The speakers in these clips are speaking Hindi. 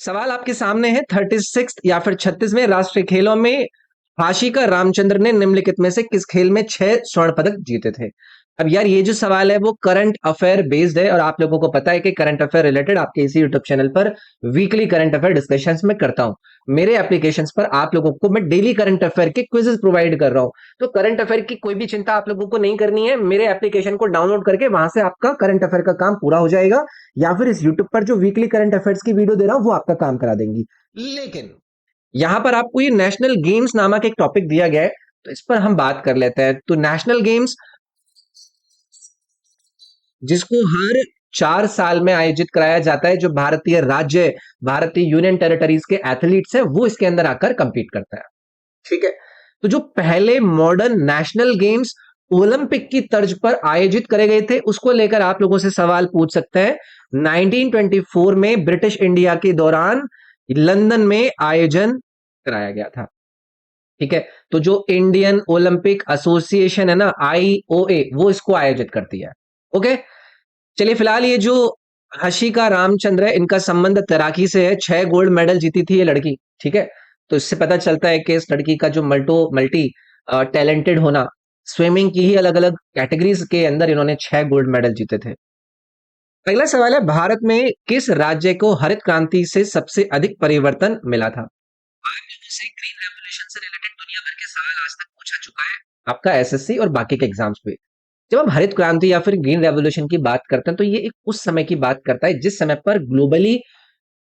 सवाल आपके सामने है 36 या फिर 36वें राष्ट्रीय खेलों में फांसी का रामचंद्र ने निम्नलिखित में से किस खेल में 6 स्वर्ण पदक जीते थे। अब यार ये जो सवाल है वो करंट अफेयर बेस्ड है और आप लोगों को पता है कि करंट अफेयर रिलेटेड आपके इसी यूट्यूब चैनल पर वीकली करंट अफेयर डिस्कशंस में करता हूं। मेरे एप्लीकेशंस पर आप लोगों को मैं डेली करंट अफेयर के क्विजेस प्रोवाइड कर रहा हूं। तो करंट अफेयर की कोई भी चिंता आप लोगों को नहीं करनी है, मेरे एप्लीकेशन को डाउनलोड करके वहां से आपका करंट अफेयर का काम पूरा हो जाएगा, या फिर इस यूट्यूब पर जो वीकली करंट अफेयर्स की वीडियो दे रहा हूं वो आपका काम करा देंगी। लेकिन यहां पर आपको ये नेशनल गेम्स नामक एक टॉपिक दिया गया है, तो इस पर हम बात कर लेते हैं। तो नेशनल गेम्स जिसको हर 4 साल में आयोजित कराया जाता है, जो भारतीय राज्य, भारतीय यूनियन टेरिटरीज के एथलीट्स हैं वो इसके अंदर आकर कंपीट करता है। ठीक है। तो जो पहले मॉडर्न नेशनल गेम्स ओलंपिक की तर्ज पर आयोजित करे गए थे उसको लेकर आप लोगों से सवाल पूछ सकते हैं। 1924 में ब्रिटिश इंडिया के दौरान लंदन में आयोजन कराया गया था। ठीक है। तो जो इंडियन ओलंपिक एसोसिएशन है ना, आईओए, वो इसको आयोजित करती है। ओके। चलिए फिलहाल ये जो हशिका रामचंद्र है इनका संबंध तैराकी से है। 6 गोल्ड मेडल जीती थी ये लड़की। ठीक है। तो इससे पता चलता है कि इस लड़की का जो मल्टी टैलेंटेड होना, स्विमिंग की ही अलग अलग कैटेगरीज के अंदर इन्होंने 6 गोल्ड मेडल जीते थे। अगला सवाल है, भारत में किस राज्य को हरित क्रांति से सबसे अधिक परिवर्तन मिला था। से ग्रीन रेवोल्यूशन से रिलेटेड दुनिया भर के सवाल आज तक पूछा चुका है आपका एसएससी और बाकी के एग्जाम्स पे। जब हम हरित क्रांति या फिर ग्रीन रेवोल्यूशन की बात करते हैं तो ये एक उस समय की बात करता है जिस समय पर ग्लोबली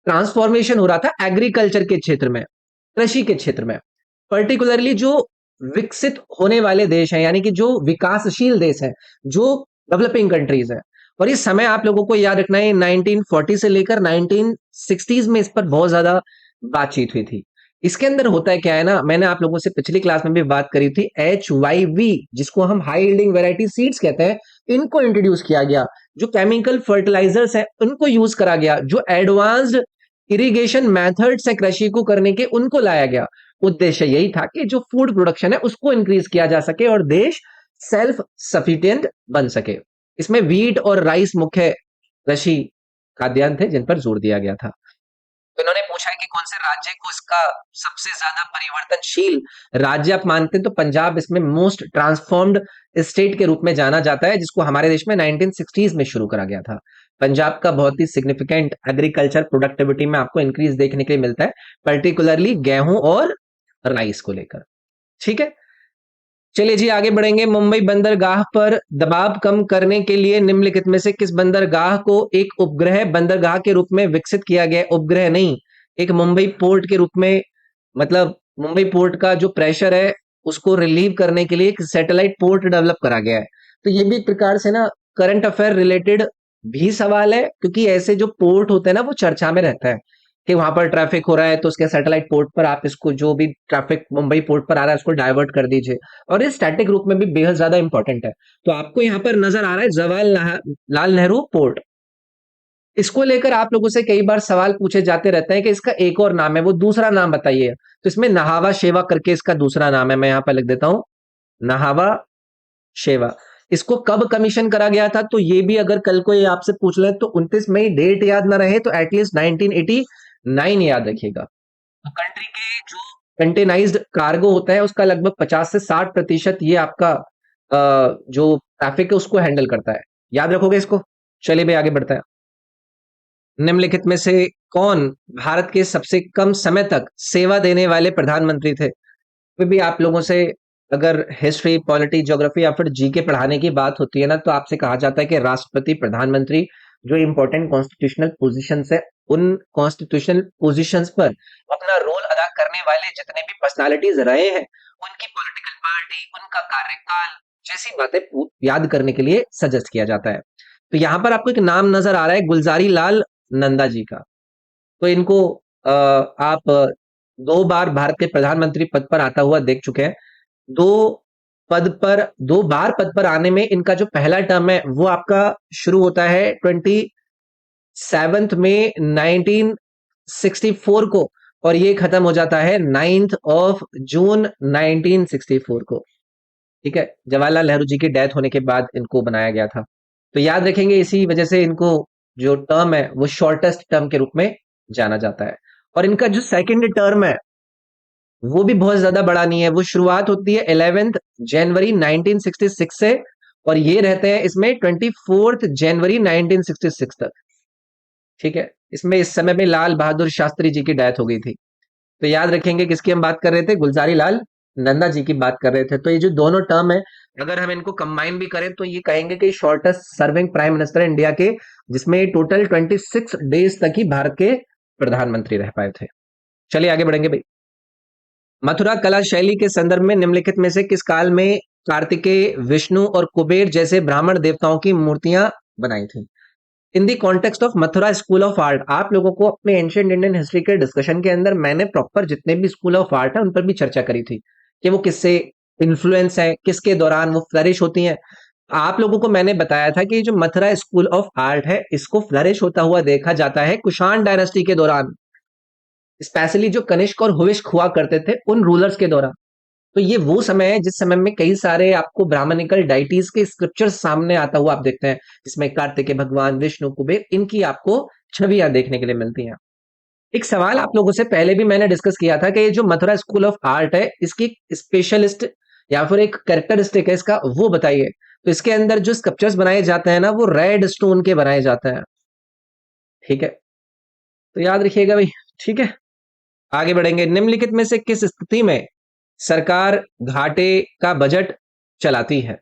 ट्रांसफॉर्मेशन हो रहा था एग्रीकल्चर के क्षेत्र में, कृषि के क्षेत्र में। पर्टिकुलरली जो विकसित होने वाले देश हैं, यानी कि जो विकासशील देश हैं, जो डेवलपिंग कंट्रीज हैं। और इस समय आप लोगों को याद रखना है 1940 से लेकर 1960s में इस पर बहुत ज्यादा बातचीत हुई थी। इसके अंदर होता है क्या है ना, मैंने आप लोगों से पिछली क्लास में भी बात करी थी, HYV जिसको हम हाई यील्डिंग वैरायटी सीड्स कहते हैं, इनको इंट्रोड्यूस किया गया। जो केमिकल फर्टिलाइजर्स है उनको यूज करा गया, जो एडवांस्ड इरिगेशन मेथड्स है कृषि को करने के उनको लाया गया। उद्देश्य यही था कि जो फूड प्रोडक्शन है उसको इंक्रीज किया जा सके और देश सेल्फ सफिशिएंट बन सके। इसमें वीट और राइस मुख्य कृषि खाद्यान्न थे जिन पर जोर दिया गया था। तो इन्होंने पूछा है कि कौन से राज्य को इसका सबसे ज्यादा परिवर्तनशील राज्य आप मानते हैं, तो पंजाब इसमें मोस्ट ट्रांसफॉर्म्ड स्टेट के रूप में जाना जाता है, जिसको हमारे देश में 1960s में शुरू करा गया था। पंजाब का बहुत ही सिग्निफिकेंट एग्रीकल्चर प्रोडक्टिविटी में आपको इंक्रीज देखने के लिए मिलता है, पर्टिकुलरली गेहूं और राइस को लेकर। ठीक है। चलिए जी आगे बढ़ेंगे। मुंबई बंदरगाह पर दबाव कम करने के लिए निम्नलिखित में से किस बंदरगाह को एक उपग्रह बंदरगाह के रूप में विकसित किया गया। उपग्रह नहीं, एक मुंबई पोर्ट के रूप में, मतलब मुंबई पोर्ट का जो प्रेशर है उसको रिलीव करने के लिए एक सैटेलाइट पोर्ट डेवलप करा गया है। तो ये भी एक प्रकार से ना करंट अफेयर रिलेटेड भी सवाल है, क्योंकि ऐसे जो पोर्ट होते हैं ना वो चर्चा में रहता है कि वहां पर ट्रैफिक हो रहा है तो उसके सैटेलाइट पोर्ट पर आप इसको, जो भी ट्रैफिक मुंबई पोर्ट पर आ रहा है उसको डाइवर्ट कर दीजिए। और ये स्टैटिक रूप में भी बेहद ज्यादा इंपॉर्टेंट है। तो आपको यहाँ पर नजर आ रहा है जवाहरलाल नेहरू पोर्ट। इसको लेकर आप लोगों से कई बार सवाल पूछे जाते रहते हैं कि इसका एक और नाम है, वो दूसरा नाम बताइए। तो इसमें नहावा शेवा करके इसका दूसरा नाम है, मैं यहाँ पर लिख देता हूं, नहावा शेवा। इसको कब कमीशन करा गया था, तो ये भी अगर कल को ये आपसे पूछ ले तो 29 मई, डेट याद ना रहे तो एटलीस्ट 1989 याद रखिएगा। तो कंट्री के जो कंटेनाइज्ड कार्गो होता है उसका लगभग 50 से 60% ये आपका जो ट्रैफिक है उसको हैंडल करता है। याद रखोगे इसको। चलिए भाई आगे बढ़ता है। निम्नलिखित में से कौन भारत के सबसे कम समय तक सेवा देने वाले प्रधानमंत्री थे। फिर भी आप लोगों से अगर हिस्ट्री, पॉलिटी, ज्योग्राफी या फिर जीके पढ़ाने की बात होती है ना, तो आपसे कहा जाता है कि राष्ट्रपति, प्रधानमंत्री, जो इंपॉर्टेंट कॉन्स्टिट्यूशनल पोजीशंस है उन कॉन्स्टिट्यूशनल पोजीशंस पर अपना रोल अदा करने वाले जितने भी पर्सनालिटीज रहे हैं उनकी पॉलिटिकल पार्टी, उनका कार्यकाल जैसी बातें याद करने के लिए सजेस्ट किया जाता है। तो यहाँ पर आपको एक नाम नजर आ रहा है, गुलजारी लाल नंदा जी का। तो इनको आप 2 बार भारत के प्रधानमंत्री पद पर आता हुआ देख चुके हैं। दो दो बार पद पर आने में इनका जो पहला टर्म है वो आपका शुरू होता है 27 मई 1964 को, और ये खत्म हो जाता है 9 जून 1964 को। ठीक है। जवाहरलाल नेहरू जी की डेथ होने के बाद इनको बनाया गया था। तो याद रखेंगे, इसी वजह से इनको जो टर्म है वो शॉर्टेस्ट टर्म के रूप में जाना जाता है। और इनका जो सेकंड टर्म है वो भी बहुत ज्यादा बड़ा नहीं है, वो शुरुआत होती है 11 जनवरी 1966 से और ये रहते हैं इसमें 24 जनवरी 1966 तक। ठीक है, इसमें इस समय में लाल बहादुर शास्त्री जी की डेथ हो गई थी। तो याद रखेंगे किसकी हम बात कर रहे थे, गुलजारी लाल नंदा जी की बात कर रहे थे। तो ये जो दोनों टर्म है अगर हम इनको कंबाइन भी करें तो ये कहेंगे कि शॉर्टेस्ट सर्विंग प्राइम मिनिस्टर है इंडिया के, जिसमें टोटल 26 डेज तक ही भारत के प्रधानमंत्री रह पाए थे। चलिए आगे बढ़ेंगे भाई। मथुरा कला शैली के संदर्भ में निम्नलिखित में से किस काल में कार्तिकेय, विष्णु और कुबेर जैसे ब्राह्मण देवताओं की मूर्तियां बनाई थी? In the context of Mathura school of art, आप लोगों को अपने एंशियंट इंडियन हिस्ट्री के डिस्कशन के अंदर मैंने प्रॉपर जितने भी स्कूल ऑफ आर्ट है उन पर भी चर्चा करी थी कि वो किससे इन्फ्लुएंस है, किसके दौरान वो फ्लरिश होती हैं। आप लोगों को मैंने बताया था कि जो मथुरा स्कूल ऑफ आर्ट है इसको फ्लरिश होता हुआ देखा जाता है कुषाण डायनेस्टी के दौरान, स्पेशली जो कनिष्क और हुविष्क हुआ करते थे उन रूलर्स के दौरान। तो ये वो समय है जिस समय में कई सारे आपको ब्राह्मणिकल डाइटीज के स्क्रिप्चर्स सामने आता हुआ आप देखते हैं, जिसमें कार्तिकेय भगवान, विष्णु, कुबेर, इनकी आपको छवियां देखने के लिए मिलती हैं। एक सवाल आप लोगों से पहले भी मैंने डिस्कस किया था कि ये जो मथुरा स्कूल ऑफ आर्ट है इसकी स्पेशलिस्ट या फिर एक कैरेक्टरिस्टिक है इसका, वो बताइए। तो इसके अंदर जो स्कल्पचर्स बनाए जाते हैं ना वो रेड स्टोन के बनाए जाते हैं। ठीक है, तो याद रखिएगा भाई। ठीक है, आगे बढ़ेंगे। निम्नलिखित में से किस स्थिति में सरकार घाटे का बजट चलाती है?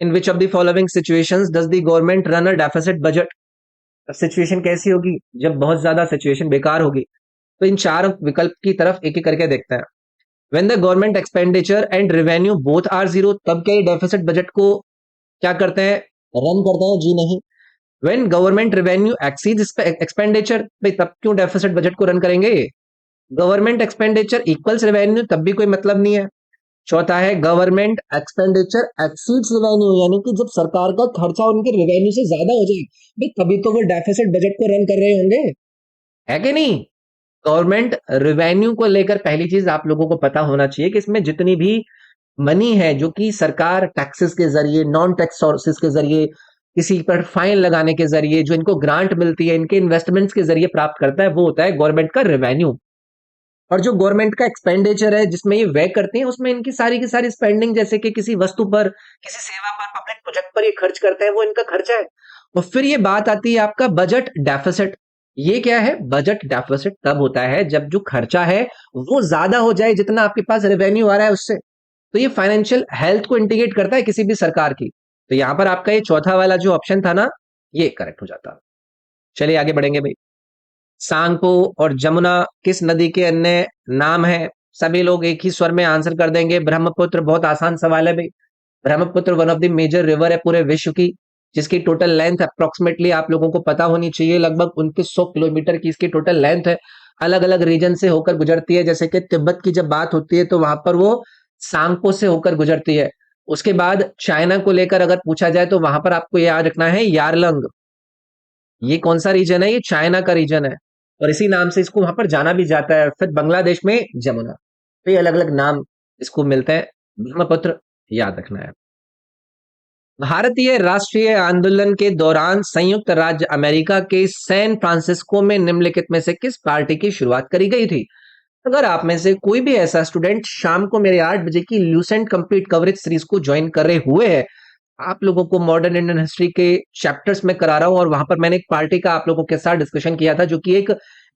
In which of the following situations does the government run a deficit budget? Situation कैसी होगी जब बहुत ज्यादा सिचुएशन बेकार होगी? तो इन चार विकल्प की तरफ एक एक करके देखते हैं। When the government expenditure and revenue both are zero, तब क्या ये डेफिसिट बजट को क्या करते हैं, रन करते हैं? जी नहीं। When government revenue exceeds expenditure, भाई तब क्यों डेफिसिट बजट को रन करेंगे? गवर्नमेंट एक्सपेंडिचर इक्वल्स रेवेन्यू, तब भी कोई मतलब नहीं है। चौथा है गवर्नमेंट एक्सपेंडिचर एक्सीड्स रेवेन्यू, यानी कि जब सरकार का खर्चा उनके रेवेन्यू से ज्यादा हो जाए, भाई तभी तो वो डेफिसिट बजट को रन कर रहे होंगे, है कि नहीं? गवर्नमेंट रेवेन्यू को लेकर पहली चीज आप लोगों को पता होना चाहिए कि इसमें जितनी भी मनी है जो कि सरकार टैक्सेस के जरिए, नॉन टैक्स सोर्सेस के जरिए, किसी पर फाइन लगाने के जरिए, जो इनको ग्रांट मिलती है, इनके इन्वेस्टमेंट्स के जरिए प्राप्त करता है, वो होता है गवर्नमेंट का रेवेन्यू। और जो गवर्नमेंट का एक्सपेंडिचर है जिसमें ये व्यय करते हैं उसमें इनकी सारी की सारी स्पेंडिंग, जैसे कि किसी वस्तु पर, किसी सेवा पर, पब्लिक प्रोजेक्ट पर ये खर्च करते हैं, वो इनका खर्चा है। और फिर ये बात आती है आपका बजट डेफिसिट। ये क्या है? बजट डेफिसिट तब होता है जब जो खर्चा है वो ज्यादा हो जाए जितना आपके पास रेवेन्यू आ रहा है उससे। तो ये फाइनेंशियल हेल्थ को इंडिकेट करता है किसी भी सरकार की। तो यहां पर आपका ये चौथा वाला जो ऑप्शन था ना, ये करेक्ट हो जाता। चलिए आगे बढ़ेंगे भाई। सांगपो और जमुना किस नदी के अन्य नाम है? सभी लोग एक ही स्वर में आंसर कर देंगे, ब्रह्मपुत्र। बहुत आसान सवाल है भाई। Brahmaputra one of the major river है पूरे विश्व की, जिसकी टोटल लेंथ अप्रोक्सीमेटली आप लोगों को पता होनी चाहिए, लगभग 2900 किलोमीटर की इसकी टोटल लेंथ है। अलग अलग रीजन से होकर गुजरती है, जैसे कि तिब्बत की जब बात होती है तो वहां पर वो सांगपो से होकर गुजरती है। उसके बाद चाइना को लेकर अगर पूछा जाए तो वहां पर आपको याद रखना है यारलंग। ये कौन सा रीजन है? ये चाइना का रीजन है और इसी नाम से इसको वहां पर जाना भी जाता है। फिर बांग्लादेश में जमुना। तो ये अलग अलग नाम इसको मिलते हैं। ब्रह्मपुत्र याद रखना है। भारतीय राष्ट्रीय आंदोलन के दौरान संयुक्त राज्य अमेरिका के सैन फ्रांसिस्को में निम्नलिखित में से किस पार्टी की शुरुआत करी गई थी? अगर आप में से कोई भी ऐसा स्टूडेंट शाम को मेरे 8 बजे की ल्यूसेंट कंप्लीट कवरेज सीरीज को ज्वाइन कर रहे हुए है, आप लोगों को मॉडर्न इंडियन हिस्ट्री के चैप्टर्स में करा रहा हूं और वहां पर मैंने एक पार्टी का आप लोगों के साथ डिस्कशन किया था जो कि एक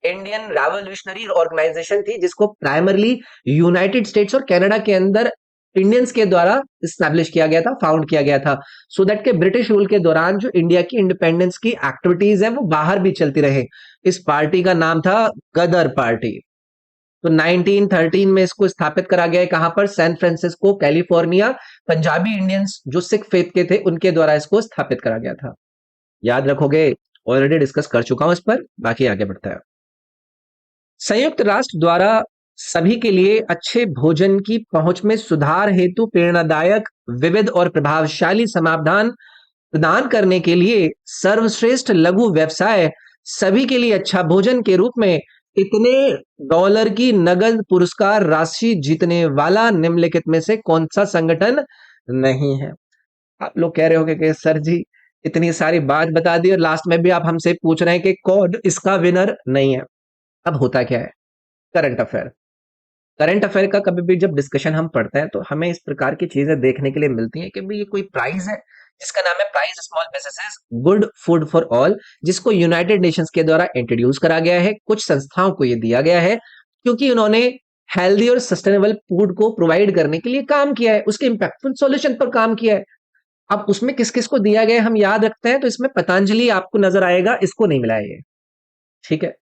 इंडियन रेवोल्यूशनरी ऑर्गेनाइजेशन थी, जिसको प्राइमरली यूनाइटेड स्टेट्स और कनाडा के अंदर इंडियंस के द्वारा स्टैब्लिश किया गया था, फाउंड किया गया था, सो दैट के ब्रिटिश रूल के दौरान जो इंडिया की इंडिपेंडेंस की एक्टिविटीज है वो बाहर भी चलती रहे। इस पार्टी का नाम था गदर पार्टी। तो 1913 में इसको स्थापित करा गया है, कहां पर? San Francisco, California. Punjabi Indians जो सिख फेथ के थे उनके द्वारा इसको स्थापित करा गया था। याद रखोगे? ऑलरेडी डिस्कस कर चुका हूं इस पर, बाकी आगे बढ़ता है। संयुक्त राष्ट्र द्वारा सभी के लिए अच्छे भोजन की पहुंच में सुधार हेतु प्रेरणादायक, विविध और प्रभावशाली समाधान प्रदान करने के लिए सर्वश्रेष्ठ लघु व्यवसाय सभी के लिए अच्छा भोजन के रूप में इतने डॉलर की नगद पुरस्कार राशि जीतने वाला निम्नलिखित में से कौन सा संगठन नहीं है? आप लोग कह रहे होंगे कि सर जी इतनी सारी बात बता दी और लास्ट में भी आप हमसे पूछ रहे हैं कि कौन इसका विनर नहीं है। अब होता क्या है, करंट अफेयर। करंट अफेयर का कभी भी जब डिस्कशन हम पढ़ते हैं तो हमें इस प्रकार की चीजें देखने के लिए मिलती हैं कि भाई ये कोई प्राइज है जिसका नाम है prize small businesses good food for all, जिसको यूनाइटेड नेशंस के द्वारा इंट्रोड्यूस करा गया है। कुछ संस्थाओं को ये दिया गया है क्योंकि उन्होंने हेल्दी और सस्टेनेबल फूड को प्रोवाइड करने के लिए काम किया है, उसके इम्पैक्टफुल सॉल्यूशन पर काम किया है। अब उसमें किस किस को दिया गया है हम याद रखते हैं तो इसमें पतंजलि आपको नजर आएगा, इसको नहीं मिला है ये। ठीक है,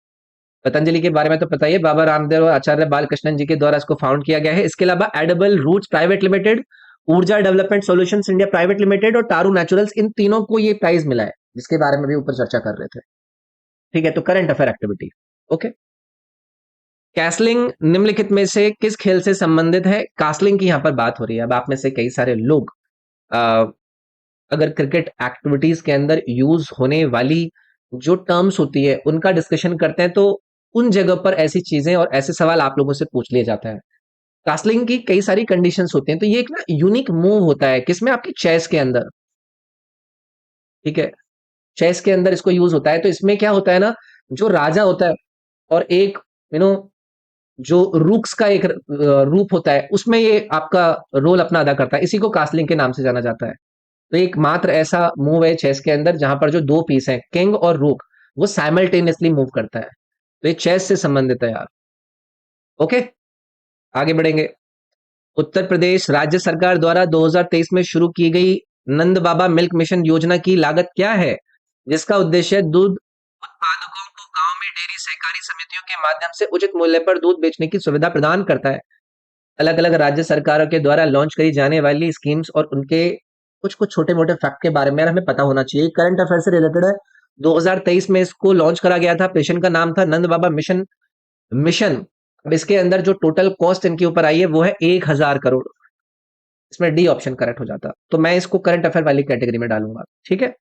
पतंजलि के बारे में तो पता ही है, बाबा रामदेव और आचार्य बालकृष्णन जी के द्वारा इसको फाउंड किया गया है। इसके अलावा एडिबल रूट्स प्राइवेट लिमिटेड, ऊर्जा development solutions India private limited और टारू नेचुरल्स, इन तीनों को ये प्राइज मिला है, जिसके बारे में भी ऊपर चर्चा कर रहे थे। ठीक है, तो current affair activity. Okay, castling निम्नलिखित में से किस खेल से संबंधित है? कासलिंग की यहाँ पर बात हो रही है। अब आप में से कई सारे लोग अ, अगर क्रिकेट एक्टिविटीज के अंदर यूज होने वाली जो टर्म्स होती है उनका डिस्कशन करते हैं तो उन जगह पर ऐसी चीजें और ऐसे सवाल आप लोगों से पूछ लिए जाता है। कास्लिंग की कई सारी कंडीशंस होती हैं, तो ये एक ना यूनिक मूव होता है किसमें, आपकी चेस के अंदर। ठीक है, चेस के अंदर इसको यूज होता है। तो इसमें क्या होता है ना, जो राजा होता है और एक यू नो जो रूक्स का एक रूप होता है, उसमें ये आपका रोल अपना अदा करता है। इसी को कास्लिंग के नाम से जाना जाता है। तो एक मात्र ऐसा मूव है चेस के अंदर जहां पर जो दो पीस हैं, किंग और रूक, वो साइमल्टेनियसली मूव करता है। तो ये चेस से संबंधित है यार। ओके, आगे बढ़ेंगे। उत्तर प्रदेश राज्य सरकार द्वारा 2023 में शुरू की गई नंद बाबा मिल्क मिशन योजना की लागत क्या है, जिसका उद्देश्य दूध उत्पादकों को गांव में डेयरी सहकारी समितियों के माध्यम से उचित मूल्य पर दूध बेचने की सुविधा प्रदान करता है। अलग अलग राज्य सरकारों के द्वारा लॉन्च करी जाने वाली स्कीम्स और उनके कुछ कुछ छोटे मोटे फैक्ट के बारे में हमें पता होना चाहिए। करंट अफेयर से रिलेटेड है। 2023 में इसको लॉन्च करा गया था, मिशन का नाम था नंद बाबा मिशन मिशन। अब इसके अंदर जो टोटल कॉस्ट इनके ऊपर आई है वो है 1000 करोड़। इसमें डी ऑप्शन करेक्ट हो जाता, तो मैं इसको करंट अफेयर वाली कैटेगरी में डालूंगा। ठीक है,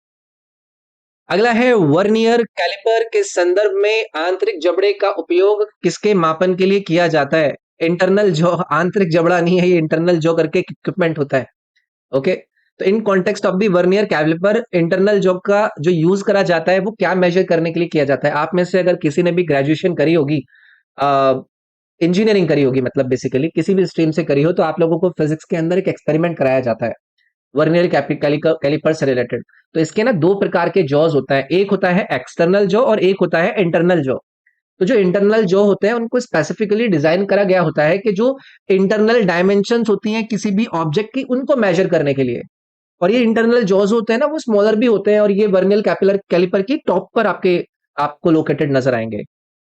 अगला है वर्नियर कैलिपर के संदर्भ में आंतरिक जबड़े का उपयोग किसके मापन के लिए किया जाता है? इंटरनल जॉ, आंतरिक जबड़ा नहीं है ये, इंटरनल जॉ करके इक्विपमेंट होता है। ओके, तो in context of the vernier caliper internal jaw का जो यूज करा जाता है वो क्या मेजर करने के लिए किया जाता है? आप में से अगर किसी ने भी ग्रेजुएशन करी होगी, इंजीनियरिंग करी होगी, मतलब बेसिकली किसी भी स्ट्रीम से करी हो, तो आप लोगों को फिजिक्स के अंदर एक एक्सपेरिमेंट कराया जाता है वर्नियर कैलिपर से रिलेटेड। तो इसके ना दो प्रकार के जॉज होता है, एक होता है एक्सटर्नल जॉ और एक होता है इंटरनल जॉ। तो जो इंटरनल जॉ होते हैं उनको स्पेसिफिकली डिजाइन करा गया होता है कि जो इंटरनल डायमेंशंस होती हैं किसी भी ऑब्जेक्ट की, उनको मेजर करने के लिए। और ये इंटरनल जॉज होते हैं ना वो स्मॉलर भी होते हैं, और ये वर्नियर कैपिलर कैलिपर की टॉप पर आपको लोकेटेड नजर आएंगे।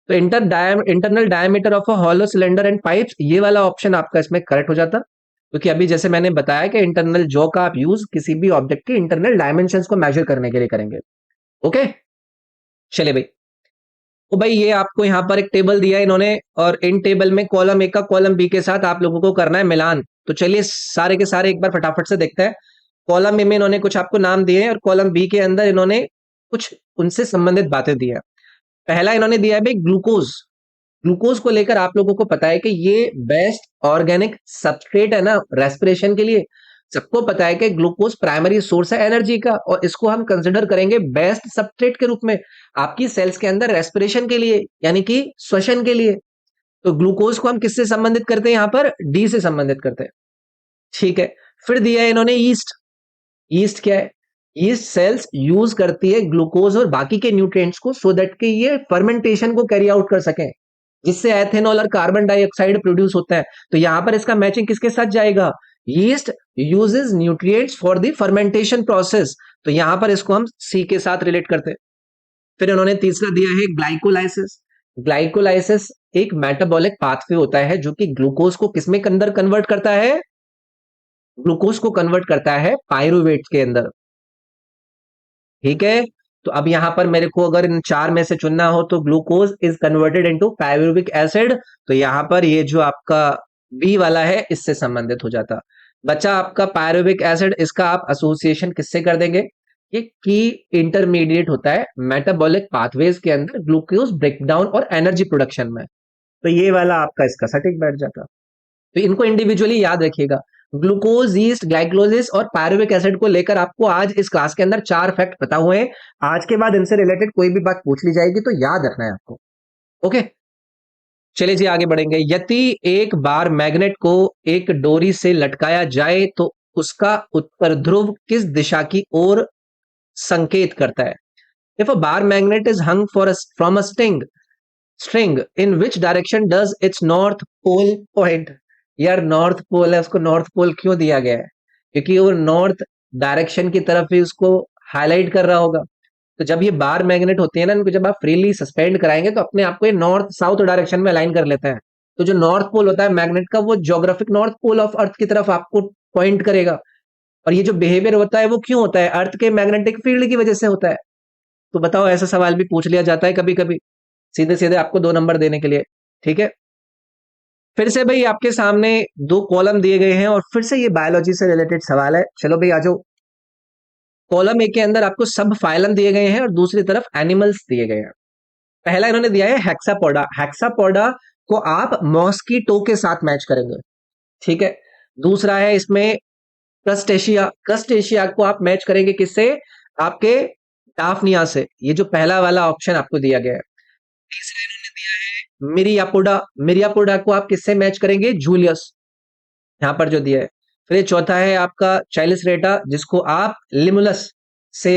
तो internal diameter of a hollow cylinder and pipes, ये वाला ऑप्शन आपका इसमें करेक्ट हो जाता, क्योंकि अभी जैसे मैंने बताया कि इंटरनल जॉ का आप यूज किसी भी ऑब्जेक्ट के इंटरनल डायमेंशंस को मेजर करने के लिए करेंगे। ओके, चले भाई। तो भाई ये आपको यहाँ पर एक टेबल दिया है इन्होंने, और इन टेबल में कॉलम ए का कॉलम बी के साथ आप लोगों को करना है मिलान। तो चलिए सारे के सारे एक बार फटाफट से देखते हैं। कॉलम ए में इन्होंने कुछ आपको नाम दिए हैं और कॉलम बी के अंदर इन्होंने कुछ उनसे संबंधित बातें दी है। पहला इन्होंने दिया है भाई ग्लूकोज। ग्लूकोज को लेकर आप लोगों को पता है कि ये बेस्ट ऑर्गेनिक सबस्ट्रेट है ना रेस्पिरेशन के लिए। सबको पता है कि ग्लूकोज प्राइमरी सोर्स है एनर्जी का, और इसको हम कंसिडर करेंगे बेस्ट सबस्ट्रेट के रूप में आपकी सेल्स के अंदर रेस्पिरेशन के लिए, यानी कि श्वसन के लिए। तो ग्लूकोज को हम किससे संबंधित करते हैं? यहाँ पर डी से संबंधित करते हैं। ठीक है, फिर दिया है इन्होंने ईस्ट। ईस्ट क्या है? ईस्ट सेल्स यूज करती है ग्लूकोज और बाकी के न्यूट्रिएंट्स को सो दैट कि ये फर्मेंटेशन को कैरी आउट कर सकें, जिससे एथेनॉल और कार्बन डाइऑक्साइड प्रोड्यूस होता है। तो यहां पर इसका मैचिंग किसके साथ जाएगा? Yeast uses nutrients for the fermentation process, तो यहां पर इसको हम सी के साथ रिलेट करते हैं। फिर इन्होंने तीसरा दिया है ग्लाइकोलाइसिस। ग्लाइकोलाइसिस एक मेटाबॉलिक पाथवे होता है जो कि ग्लूकोज को किसमें अंदर कन्वर्ट करता है? ग्लूकोज को कन्वर्ट करता है पायरुवेट के अंदर। ठीक है, तो अब यहां पर मेरे को अगर इन चार में से चुनना हो तो glucose is converted into pyruvic acid, तो यहां पर ये जो आपका बी वाला है इससे संबंधित हो जाता। बचा आपका पायरुविक एसिड, इसका आप एसोसिएशन किससे कर देंगे? ये की इंटरमीडिएट होता है मेटाबॉलिक पाथवेज के अंदर ग्लूकोज ब्रेकडाउन और एनर्जी प्रोडक्शन में। तो ये वाला आपका इसका सटीक बैठ जाता। तो इनको इंडिविजुअली याद रखिएगा। ग्लूकोज, यीस्ट, ग्लाइकोलिसिस और पायरुविक एसिड को लेकर आपको आज इस क्लास के अंदर 4 फैक्ट पता हुए हैं। आज के बाद इनसे रिलेटेड कोई भी बात पूछ ली जाएगी तो याद रखना है आपको। ओके, चलिए जी आगे बढ़ेंगे। यदि एक बार मैग्नेट को एक डोरी से लटकाया जाए तो उसका उत्तर ध्रुव किस दिशा की ओर संकेत करता है? If a bar magnet is hung from a string in which direction does its north pole point? यार नॉर्थ पोल है, उसको नॉर्थ पोल क्यों दिया गया है? क्योंकि वो नॉर्थ डायरेक्शन की तरफ ही उसको हाईलाइट कर रहा होगा। तो जब ये बार मैग्नेट होती है ना, इनको जब आप फ्रीली सस्पेंड कराएंगे तो अपने आप को ये नॉर्थ साउथ डायरेक्शन में अलाइन कर लेते हैं। तो जो नॉर्थ पोल होता है मैग्नेट का, वो geographic north pole of earth की तरफ आपको पॉइंट करेगा। और ये जो बिहेवियर होता है वो क्यों होता है? अर्थ के मैग्नेटिक फील्ड की वजह से होता है। तो बताओ, ऐसा सवाल भी पूछ लिया जाता है कभी कभी, सीधे सीधे आपको 2 नंबर देने के लिए। ठीक है, फिर से भाई आपके सामने 2 कॉलम दिए गए हैं और फिर से ये बायोलॉजी से रिलेटेड सवाल है। चलो भाई आ जाओ। कॉलम ए के अंदर आपको सब फाइलम दिए गए हैं और दूसरी तरफ एनिमल्स दिए गए हैं। पहला इन्होंने दिया है हेक्सापोडा। हेक्सापोडा को आप मॉस्कीटो के साथ मैच करेंगे। ठीक है, दूसरा है इसमें क्रस्टेशिया। क्रस्टेशिया को आप मैच करेंगे किससे? आपके डाफनिया से। ये जो पहला वाला ऑप्शन आपको दिया गया है। तीसरा इन्होंने दिया है मिरियापोडा। मिरियापोडा को आप किससे मैच करेंगे? जूलियस, यहां पर जो दिया है। फिर ये चौथा है आपका चाइलिस रेटा, जिसको आप लिमुलस से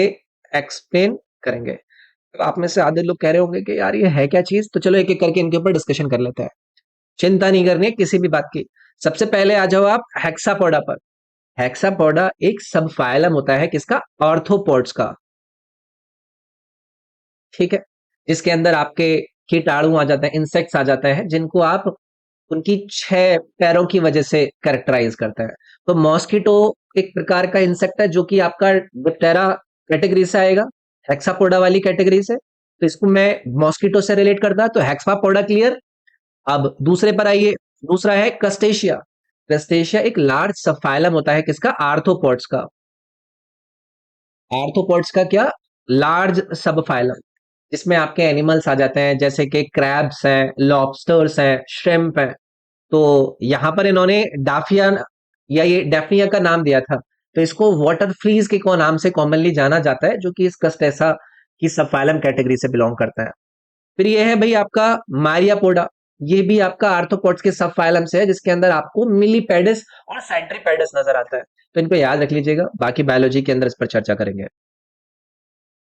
एक्सप्लेन करेंगे। तो आप में से आधे लोग कह रहे होंगे कि यार ये है क्या चीज, तो चलो एक एक करके इनके ऊपर डिस्कशन कर लेते हैं। चिंता नहीं करनी है किसी भी बात की। सबसे पहले आ जाओ आप हेक्सापोडा पर। हेक्सापोडा एक सब फाइलम होता है किसका? ऑर्थोपोड्स का। ठीक है, जिसके अंदर आपके कीटाणु आ जाते हैं, इंसेक्ट्स आ जाते हैं, जिनको आप उनकी 6 पैरों की वजह से कैरेक्टराइज करते हैं। तो मॉस्किटो एक प्रकार का इंसेक्ट है जो कि आपका डिप्टेरा कैटेगरी से आएगा, हेक्सापोडा वाली कैटेगरी से। तो इसको मैं मॉस्किटो से रिलेट करता, तो हेक्सापोडा क्लियर। अब दूसरे पर आइए। दूसरा है क्रस्टेशिया। क्रस्टेशिया एक लार्ज सबफाइलम होता है किसका? आर्थ्रोपोड्स का। आर्थ्रोपोड्स का क्या? लार्ज सबफाइलम, जिसमें आपके एनिमल्स आ जाते हैं जैसे कि क्रैब्स हैं, लॉबस्टर्स हैं, श्रिम्प हैं। तो यहां पर इन्होंने डाफिया या ये डेफनिया का नाम दिया था। तो इसको वाटर फ्लीज के को नाम से कॉमनली जाना जाता है, जो कि इस कस्टेसा की सबफाइलम कैटेगरी से बिलोंग करता है। फिर ये है भाई आपका मारियापोडा। ये भी आपका आर्थ्रोपोड्स के सब फाइलम से है, जिसके अंदर आपको मिलीपेडिस और सेंट्रीपेडिस नजर आता है। तो इनको याद रख लीजिएगा, बाकी बायोलॉजी के अंदर इस पर चर्चा करेंगे।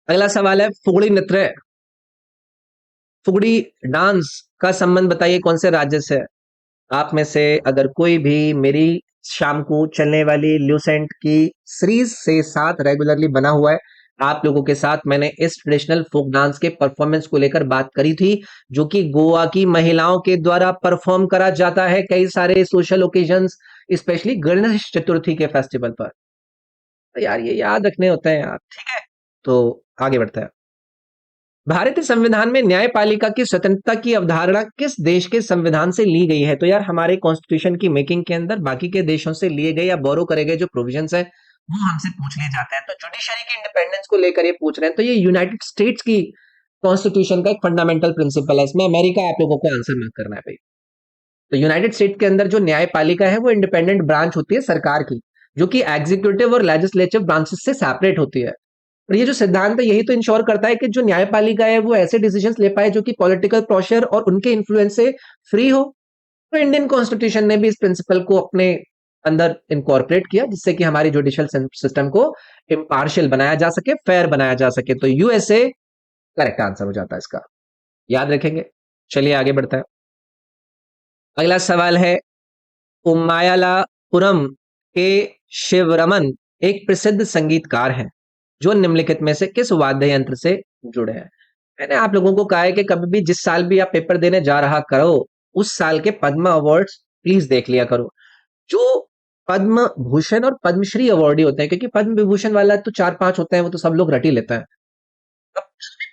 अगला सवाल है फुगड़ी नृत्य। फुगड़ी डांस का संबंध बताइए कौन से राज्य से है? आप में से अगर कोई भी मेरी शाम को चलने वाली ल्यूसेंट की सीरीज से साथ रेगुलरली बना हुआ है, आप लोगों के साथ मैंने इस ट्रेडिशनल फोक डांस के परफॉर्मेंस को लेकर बात करी थी, जो कि गोवा की महिलाओं के द्वारा परफॉर्म करा जाता है कई सारे social occasions, specially Ganesh Chaturthi के फेस्टिवल पर। तो यार ये याद रखने होते हैं यार। ठीक है, तो आगे बढ़ता है। भारतीय संविधान में न्यायपालिका की स्वतंत्रता की अवधारणा किस देश के संविधान से ली गई है? तो यार हमारे कॉन्स्टिट्यूशन की मेकिंग के अंदर बाकी के देशों से लिए गए या बोरो करे गए जो प्रोविजंस है वो हमसे पूछ लिए जाते हैं। तो जुडिशरी की इंडिपेंडेंस को लेकर ये पूछ रहे हैं, तो ये यूनाइटेड स्टेट्स की कॉन्स्टिट्यूशन का एक फंडामेंटल प्रिंसिपल है। इसमें अमेरिका आप लोगों को आंसर मार्क करना है भाई। तो यूनाइटेड स्टेट के अंदर जो न्यायपालिका है वो इंडिपेंडेंट ब्रांच होती है सरकार की, जो कि एग्जीक्यूटिव और लेजिस्लेटिव ब्रांचेस से सेपरेट होती है। और ये जो सिद्धांत है यही तो इंश्योर करता है कि जो न्यायपालिका है वो ऐसे डिसीजंस ले पाए जो कि पॉलिटिकल प्रेशर और उनके इन्फ्लुएंस से फ्री हो। तो इंडियन कॉन्स्टिट्यूशन ने भी इस प्रिंसिपल को अपने अंदर इनकॉर्पोरेट किया, जिससे कि हमारी जुडिशियल सिस्टम को इम्पार्शियल बनाया जा सके, फेयर बनाया जा सके। तो यूएसए करेक्ट आंसर हो जाता है इसका, याद रखेंगे। चलिए आगे बढ़ता है। अगला सवाल है उमायालापुरम के शिवरमन एक प्रसिद्ध संगीतकार हैं जो निम्नलिखित में से किस वाद्य यंत्र से जुड़े हैं? मैंने आप लोगों को कहा है कि कभी भी जिस साल भी आप पेपर देने जा रहा करो, उस साल के पद्म अवार्ड्स प्लीज देख लिया करो। जो पद्म भूषण और पद्मश्री अवार्ड ही होते हैं, क्योंकि पद्म विभूषण वाला तो 4-5 होते हैं, वो तो सब लोग रट ही लेते हैं। अब उसमें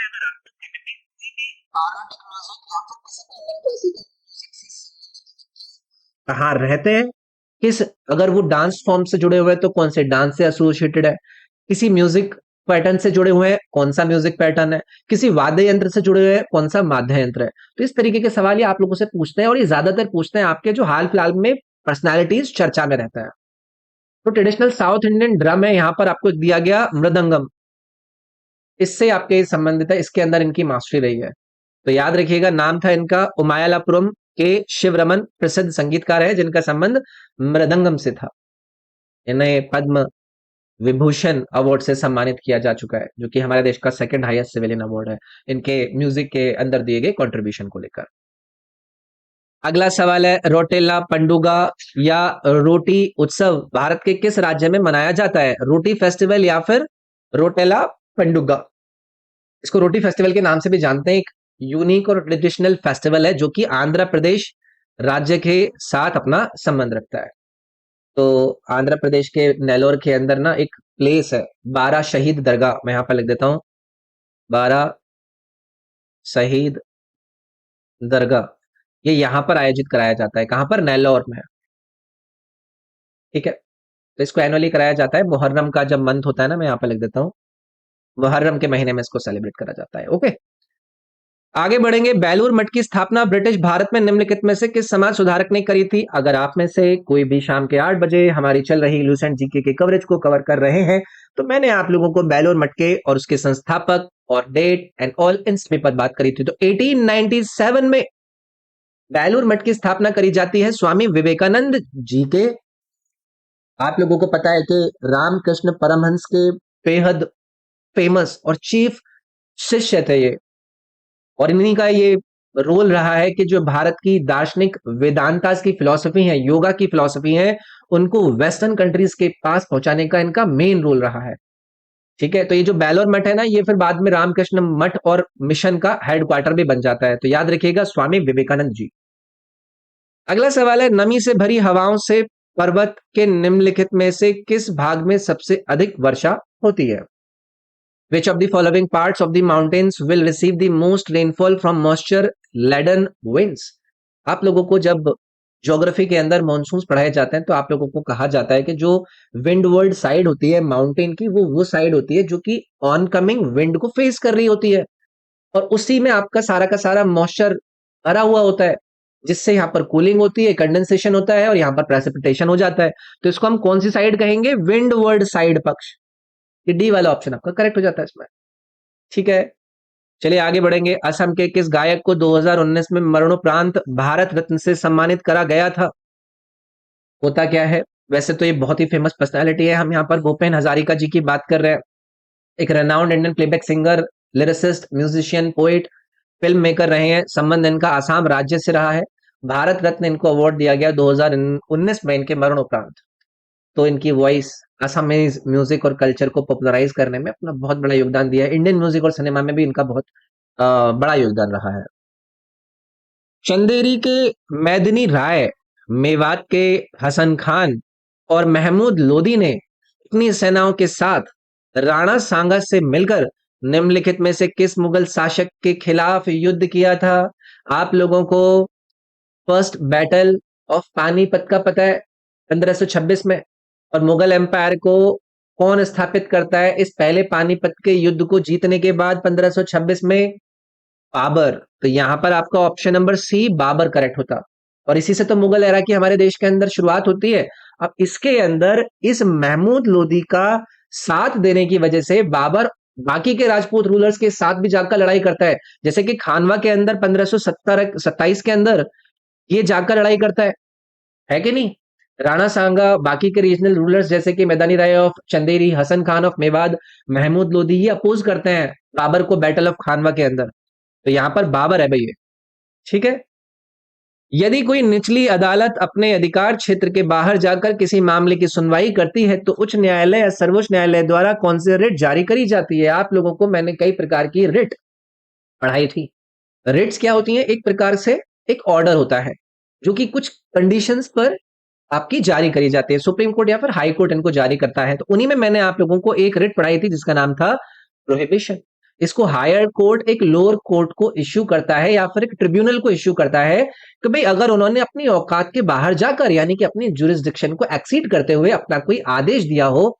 अगर आपको कोई भी आर्ट म्यूजिक या फिर किसी भी क्लासिकल कहाँ रहते हैं, किस, अगर वो डांस फॉर्म से जुड़े हुए हैं तो कौन से डांस से एसोसिएटेड है, किसी म्यूजिक पैटर्न से जुड़े हुए हैं कौन सा म्यूजिक पैटर्न है, किसी वाद्य यंत्र से जुड़े हुए हैं कौन सा वाद्य यंत्र है। तो इस तरीके के सवाल ये आप लोगों से पूछते हैं, और ये ज्यादातर पूछते हैं आपके जो हाल फिलहाल में पर्सनैलिटीज चर्चा में रहता है। तो ट्रेडिशनल साउथ इंडियन ड्रम है, यहाँ पर आपको दिया गया मृदंगम, इससे आपके संबंधित है, इसके अंदर इनकी मास्टरी रही है। तो याद रखिएगा, नाम था इनका उमायालापुरम के शिवरमन, प्रसिद्ध संगीतकार है जिनका संबंध मृदंगम से था। इन्हें पद्म विभूषण अवार्ड से सम्मानित किया जा चुका है, जो कि हमारे देश का सेकंड हाईएस्ट सिविलियन अवार्ड है, इनके म्यूजिक के अंदर दिए गए कंट्रीब्यूशन को लेकर। अगला सवाल है, रोटेला पंडुगा या रोटी उत्सव भारत के किस राज्य में मनाया जाता है? रोटी फेस्टिवल या फिर रोटेला पंडुगा। इसको रोटी फेस्टिवल के नाम से भी जानते हैं। एक यूनिक और ट्रेडिशनल फेस्टिवल है जो कि आंध्र प्रदेश राज्य के साथ अपना संबंध रखता है। तो आंध्र प्रदेश के नेलोर के अंदर ना एक प्लेस है, बारह शहीद दरगाह, मैं यहाँ पर लिख देता हूँ, बारह शहीद दरगाह, ये यहाँ पर आयोजित कराया जाता है। कहाँ पर? नेल्लौर में। ठीक है, तो इसको एनुअली कराया जाता है। मुहर्रम का जब मंथ होता है ना, मैं यहाँ पर लिख देता हूँ, मुहर्रम के महीने में इसको सेलिब्रेट करा जाता है। ओके, आगे बढ़ेंगे। बेलूर मठ की स्थापना ब्रिटिश भारत में निम्नलिखित में से किस समाज सुधारक ने करी थी? अगर आप में से कोई भी शाम के 8 बजे हमारी चल रही लूसेंट जीके के कवरेज को कवर कर रहे हैं, तो मैंने आप लोगों को बेलूर मठ के और उसके संस्थापक और डेट एंड ऑल इन पर बात करी थी। तो 1897 में बेलूर मठ की स्थापना करी जाती है स्वामी विवेकानंद जी के। आप लोगों को पता है कि रामकृष्ण परमहंस के बेहद फेमस और चीफ शिष्य थे ये, और इन्हीं का ये रोल रहा है कि जो भारत की दार्शनिक वेदांतास की फिलॉसफी है, योगा की फिलॉसफी है, उनको वेस्टर्न कंट्रीज के पास पहुंचाने का इनका मेन रोल रहा है। ठीक है, तो ये जो बेलोर मठ है ना, ये फिर बाद में रामकृष्ण मठ और मिशन का हेडक्वार्टर भी बन जाता है। तो याद रखिएगा, स्वामी विवेकानंद जी। अगला सवाल है, नमी से भरी हवाओं से पर्वत के निम्नलिखित में से किस भाग में सबसे अधिक वर्षा होती है? Which of the following parts of the mountains will receive the most rainfall from moisture laden winds? आप लोगों को जब ज्योग्राफी के अंदर मॉनसून पढ़ाए जाते हैं तो आप लोगों को कहा जाता है कि जो विंड वर्ल्ड साइड होती है माउंटेन की, वो साइड होती है जो कि ऑन कमिंग विंड को फेस कर रही होती है, और उसी में आपका सारा का सारा मॉइस्चर भरा हुआ होता है, जिससे यहाँ पर कूलिंग होती है, कंडेंसेशन होता है और यहाँ पर प्रेसिपिटेशन हो जाता है। तो इसको हम कौन सी साइड कहेंगे? विंड वर्ल्ड साइड पक्ष। ये डी वाला ऑप्शन आपका करेक्ट हो जाता है इसमें। ठीक है, चलिए आगे बढ़ेंगे। असम के किस गायक को 2019 में मरणोपरांत भारत रत्न से सम्मानित करा गया था? होता क्या है, वैसे तो ये बहुत ही फेमस पर्सनालिटी है, हम यहाँ पर भूपेन हजारिका जी की बात कर रहे हैं। एक renowned Indian playback singer, lyricist, musician, poet, film maker रहे हैं। संबंध इनका आसाम राज्य से रहा है। भारत रत्न इनको अवार्ड दिया गया 2019 में इनके मरणोपरांत। तो इनकी वॉइस असमीज म्यूजिक और कल्चर को पॉपुलराइज करने में अपना बहुत बड़ा योगदान दिया है। इंडियन म्यूजिक और सिनेमा में भी इनका बहुत बड़ा योगदान रहा है। चंदेरी के मैदिनी राय, मेवात के हसन खान और महमूद लोदी ने अपनी सेनाओं के साथ राणा सांगा से मिलकर निम्नलिखित में से किस मुगल शासक के खिलाफ युद्ध किया था? आप लोगों को फर्स्ट बैटल ऑफ पानीपत का पता है, 1526 में। और मुगल एम्पायर को कौन स्थापित करता है इस पहले पानीपत के युद्ध को जीतने के बाद 1526 में? बाबर। तो यहां पर आपका ऑप्शन नंबर सी बाबर करेक्ट होता, और इसी से तो मुगल एरा की हमारे देश के अंदर शुरुआत होती है। अब इसके अंदर इस महमूद लोदी का साथ देने की वजह से बाबर बाकी के राजपूत रूलर्स के साथ भी जाकर लड़ाई करता है, जैसे कि खानवा के अंदर 1527 के अंदर ये जाकर लड़ाई करता है कि नहीं? राणा सांगा, बाकी के रीजनल रूलर्स जैसे कि मैदानी राय ऑफ चंदेरी, हसन खान ऑफ मेवात, महमूद लोदी, ये अपोज करते हैं बाबर को बैटल ऑफ खानवा के अंदर। तो यहां पर बाबर है भैया। ठीक है, यदि कोई निचली अदालत अपने अधिकार क्षेत्र के बाहर जाकर किसी मामले की सुनवाई करती है तो उच्च न्यायालय या सर्वोच्च न्यायालय द्वारा कौन सी रिट जारी करी जाती है? आप लोगों को मैंने कई प्रकार की रिट पढ़ाई थी। रिट्स क्या होती हैं? एक प्रकार से एक ऑर्डर होता है जो कि कुछ कंडीशंस पर आपकी जारी करी जाती है। सुप्रीम कोर्ट या फिर हाई कोर्ट इनको जारी करता है। तो उन्हीं में मैंने आप लोगों को एक रिट पढ़ाई थी जिसका नाम था प्रोहिबिशन। इसको हायर कोर्ट एक लोअर कोर्ट को इश्यू करता है या फिर एक ट्रिब्यूनल को इश्यू करता है कि भाई अगर उन्होंने अपनी औकात के बाहर जाकर, यानी कि अपनी जुरिस्डिक्शन को एक्सीड करते हुए अपना कोई आदेश दिया हो,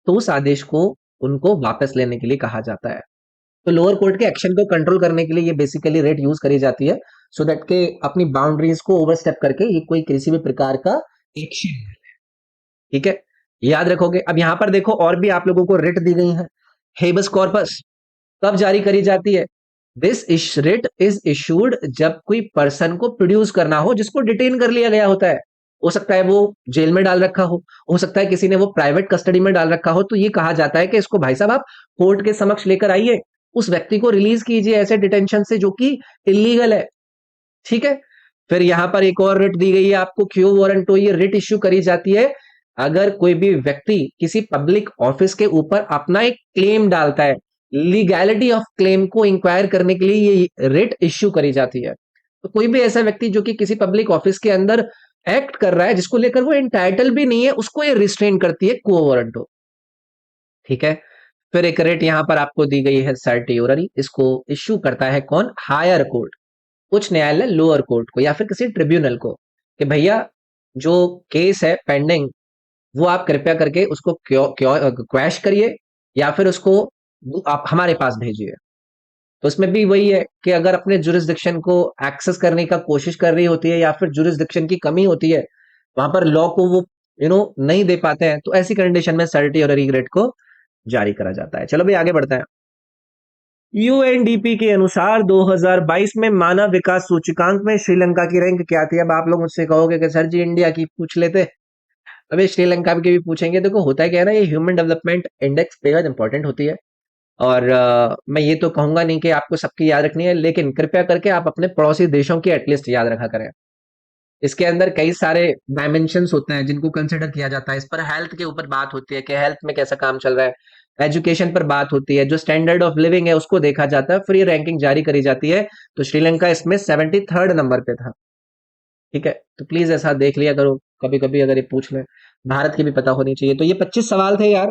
तो उस आदेश को उनको वापस लेने के लिए कहा जाता है। तो लोअर कोर्ट के एक्शन को कंट्रोल करने के लिए ये बेसिकली रेट यूज करी जाती है, सो दैट के अपनी बाउंड्रीज को ओवरस्टेप करके ये कोई किसी भी प्रकार का एक्शन। ठीक है, याद रखोगे। अब यहां पर देखो और भी आप लोगों को रिट दी गई है। हेबस कॉर्पस कब जारी करी जाती है? दिस रिट इज इशूड जब कोई पर्सन को प्रोड्यूस करना हो जिसको डिटेन कर लिया गया होता है। हो सकता है वो जेल में डाल रखा हो सकता है किसी ने वो प्राइवेट कस्टडी में डाल रखा हो, तो ये कहा जाता है कि इसको भाई साहब आप कोर्ट के समक्ष लेकर आइए, उस व्यक्ति को रिलीज कीजिए ऐसे डिटेंशन से जो कि इलीगल है। ठीक है। फिर यहां पर एक और रिट दी गई है आपको, क्यू वारंटो। ये रिट इश्यू करी जाती है अगर कोई भी व्यक्ति किसी पब्लिक ऑफिस के ऊपर अपना एक क्लेम डालता है, लीगैलिटी ऑफ क्लेम को इंक्वायर करने के लिए ये रिट इश्यू करी जाती है। तो कोई भी ऐसा व्यक्ति जो कि किसी पब्लिक ऑफिस के अंदर एक्ट कर रहा है जिसको लेकर वो इंटाइटल भी नहीं है, उसको ये रिस्ट्रेन करती है क्वो वारंटो। ठीक है। फिर एक रिट यहां पर आपको दी गई है सर्टियोररी। इसको इश्यू करता है कौन? हायर कोर्ट, उच्च न्यायालय, लोअर कोर्ट को या फिर किसी ट्रिब्यूनल को, कि भैया जो केस है पेंडिंग वो आप कृपया करके उसको क्वैश करिए या फिर उसको आप हमारे पास भेजिए। तो उसमें भी वही है कि अगर अपने जुरिस्डिक्शन को एक्सेस करने का कोशिश कर रही होती है या फिर जुरिस्डिक्शन की कमी होती है, वहां पर लॉ को वो नहीं दे पाते हैं, तो ऐसी कंडीशन में सर्टियोररी रिट को जारी करा जाता है। चलो भाई आगे बढ़ते हैं। यूएनडीपी के अनुसार 2022 में मानव विकास सूचकांक में श्रीलंका की रैंक क्या थी? अब आप लोग मुझसे कहोगे कि सर जी इंडिया की पूछ लेते। अबे श्रीलंका की भी पूछेंगे। देखो होता क्या है ना, ये ह्यूमन डेवलपमेंट इंडेक्स बेहद इंपॉर्टेंट होती है और मैं ये तो कहूंगा नहीं कि आपको सबकी याद रखनी है, लेकिन कृपया करके आप अपने पड़ोसी देशों की एटलीस्ट याद रखा करें। इसके अंदर कई सारे डायमेंशंस होते हैं जिनको कंसिडर किया जाता है। इस पर हेल्थ के ऊपर बात होती है कि हेल्थ में कैसा काम चल रहा है, एजुकेशन पर बात होती है, जो स्टैंडर्ड ऑफ लिविंग है उसको देखा जाता है, फिर ये रैंकिंग जारी करी जाती है। तो श्रीलंका इसमें 73rd नंबर पे था। ठीक है। तो प्लीज ऐसा देख लिया करो कभी कभी, अगर ये पूछ ले। भारत की भी पता होनी चाहिए। तो ये 25 सवाल थे यार।